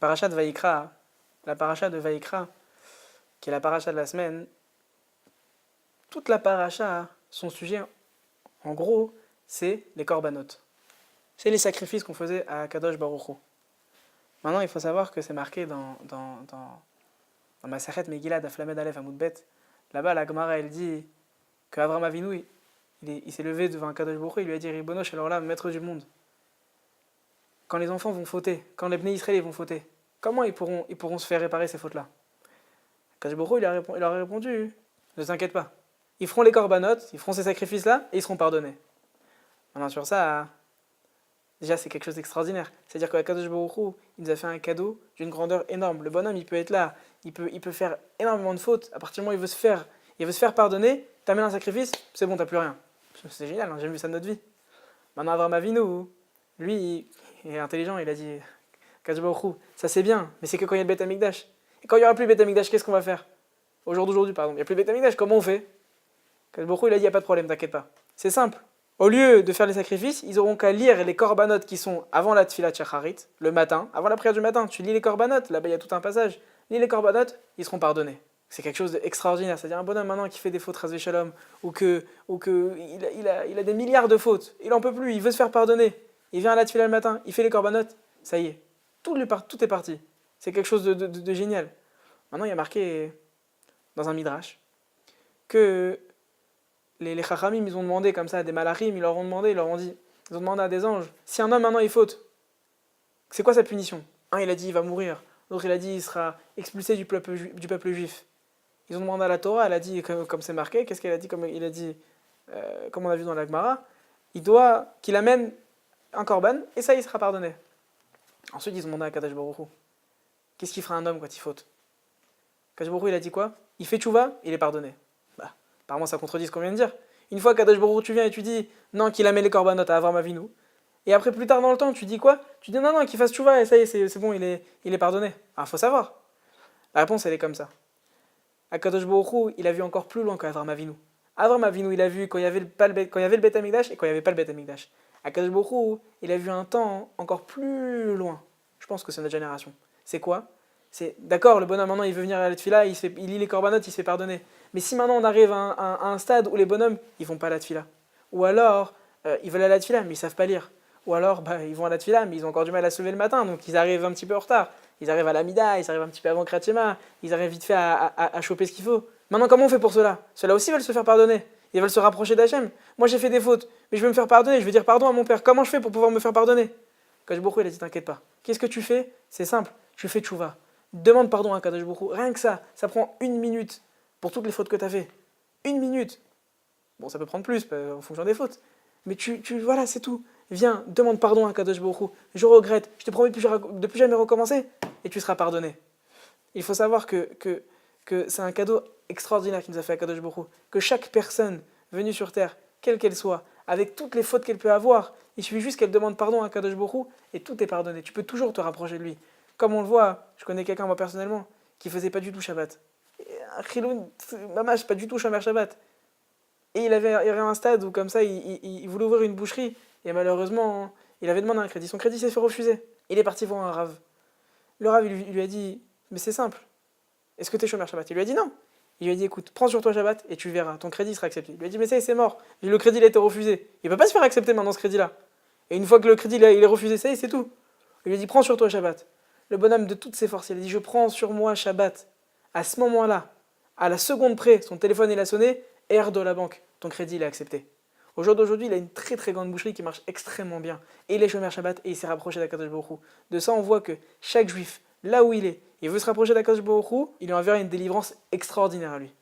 Parashat Vaïkra, la paracha de Vaïkra, qui est la paracha de la semaine, toute la paracha, son sujet, en gros, c'est les korbanot. C'est les sacrifices qu'on faisait à Kadosh Baruch Hu. Maintenant, il faut savoir que c'est marqué dans Masachet Megillah d'Aflamed Aleph Amoud Bet. Là-bas, la Gemara, elle dit qu'Avram Avinu, il s'est levé devant Kadosh Baruch Hu, il lui a dit Ribono Shel Olam, maître du monde. Quand les enfants vont fauter, quand les Bnei Israël vont fauter, comment ils pourront se faire réparer ces fautes-là? Kadosh Baruch Hu, il leur a répondu ne t'inquiète pas. Ils feront les corbanotes, ils feront ces sacrifices-là, et ils seront pardonnés. Maintenant, sur ça, déjà, c'est quelque chose d'extraordinaire. C'est-à-dire que Kadosh Baruch Hu, il nous a fait un cadeau d'une grandeur énorme. Le bonhomme, il peut être là, il peut faire énormément de fautes. À partir du moment où il veut se faire pardonner, t'amènes un sacrifice, c'est bon, t'as plus rien. C'est génial, hein, j'ai vu ça de notre vie. Maintenant, Avraham Avinu, lui, il est intelligent, il a dit Kadosh Baruch Hu, ça c'est bien, mais c'est que quand il y a le Beth Amikdash. Et quand il n'y aura plus le Beth Amikdash, qu'est-ce qu'on va faire? D'aujourd'hui, pardon. Il n'y a plus le Beth Amikdash, comment on fait? Kadosh Baruch Hu, il a dit il n'y a pas de problème, t'inquiète pas. C'est simple. Au lieu de faire les sacrifices, ils auront qu'à lire les korbanot qui sont avant la tfilat shacharit, le matin, avant la prière du matin. Tu lis les korbanot, là-bas il y a tout un passage. Lis les korbanot, ils seront pardonnés. C'est quelque chose d'extraordinaire. C'est-à-dire un bonhomme maintenant qui fait des fautes, rasvé shalom, ou que il a des milliards de fautes, il en peut plus, il veut se faire pardonner. Il vient à la tfilat le matin, il fait les korbanot, ça y est, tout est parti. C'est quelque chose de génial. Maintenant il y a marqué dans un midrash que les chachamim, ils ont demandé comme ça à des malachim, ils ont demandé à des anges, si un homme maintenant il faute, c'est quoi sa punition? Un il a dit il va mourir, l'autre il a dit il sera expulsé du peuple juif. Ils ont demandé à la Torah, elle a dit comme c'est marqué, qu'est-ce qu'elle a dit? Comme il a dit, comme on a vu dans la Gemara, il doit qu'il amène un korban et ça il sera pardonné. Ensuite ils ont demandé à Kadosh Baruch Hu, qu'est-ce qu'il fera un homme quand il faute? Kadosh Baruch Hu il a dit quoi? Il fait tchouva, il est pardonné. Apparemment, ça contredit ce qu'on vient de dire. Une fois qu'Kadosh Baruch Hu, tu viens et tu dis non, qu'il amène les korbanot à Avraham Avinu. Et après, plus tard dans le temps, tu dis quoi? Tu dis non, qu'il fasse tchouva et ça y est, c'est bon, il est pardonné. Alors, il faut savoir. La réponse, elle est comme ça. Kadosh Baruch Hu, il a vu encore plus loin qu'Avraham Avinu. Avraham Avinu, il a vu quand il y avait le Beth Amikdash et quand il n'y avait pas le Beth Amikdash. Kadosh Baruch Hu, il a vu un temps encore plus loin. Je pense que c'est notre génération. C'est quoi? C'est d'accord, le bonhomme maintenant il veut venir à la tfila, il lit les korbanot, il se fait pardonner. Mais si maintenant on arrive à un stade où les bonhommes ils vont pas à la tfila, ou alors ils veulent aller à la tfila mais ils savent pas lire, ou alors ils vont à la tfila mais ils ont encore du mal à se lever le matin, donc ils arrivent un petit peu en retard, ils arrivent à la mida, ils arrivent un petit peu avant Kriyat Shema, ils arrivent vite fait à choper ce qu'il faut. Maintenant comment on fait pour cela? Ceux-là aussi veulent se faire pardonner, ils veulent se rapprocher d'Hachem. Moi j'ai fait des fautes, mais je veux me faire pardonner, je veux dire pardon à mon père, comment je fais pour pouvoir me faire pardonner? Kadosh Baruch Hu, il a dit t'inquiète pas, qu'est-ce que tu fais? C'est simple, tu fais tchouva. Demande pardon à Kadosh Baruch Hu. Rien que ça prend 1 minute pour toutes les fautes que tu as fait. 1 minute. Bon, ça peut prendre plus en fonction des fautes. Mais voilà, c'est tout. Viens, demande pardon à Kadosh Baruch Hu. Je regrette, je te promets de plus jamais recommencer et tu seras pardonné. Il faut savoir que c'est un cadeau extraordinaire qu'il nous a fait à Kadosh Baruch Hu. Que chaque personne venue sur terre, quelle qu'elle soit, avec toutes les fautes qu'elle peut avoir, il suffit juste qu'elle demande pardon à Kadosh Baruch Hu et tout est pardonné. Tu peux toujours te rapprocher de lui. Comme on le voit, je connais quelqu'un moi personnellement qui faisait pas du tout Shabbat. Un chiloun, mamash, pas du tout Shomer Shabbat. Et il avait un stade où comme ça il voulait ouvrir une boucherie et malheureusement il avait demandé un crédit. Son crédit s'est fait refuser. Il est parti voir un rave. Le rave il lui a dit mais c'est simple. Est-ce que tu es Shomer Shabbat? Il lui a dit non. Il lui a dit écoute, prends sur toi Shabbat et tu verras, ton crédit sera accepté. Il lui a dit mais ça y est, c'est mort. Le crédit il a été refusé. Il peut pas se faire accepter maintenant ce crédit là. Et une fois que le crédit il est refusé, ça y est, c'est tout. Il lui a dit prends sur toi Shabbat. Le bonhomme de toutes ses forces, il a dit je prends sur moi Shabbat. À ce moment-là, à la seconde près, son téléphone il a sonné, air de la banque, ton crédit il est accepté. Au jour d'aujourd'hui, il a une très très grande boucherie qui marche extrêmement bien. Et il est Shomer Shabbat et il s'est rapproché d'Akadosh Baruch Hu. De ça, on voit que chaque juif, là où il veut se rapprocher d'Akadosh Baruch Hu, il lui enverra une délivrance extraordinaire à lui.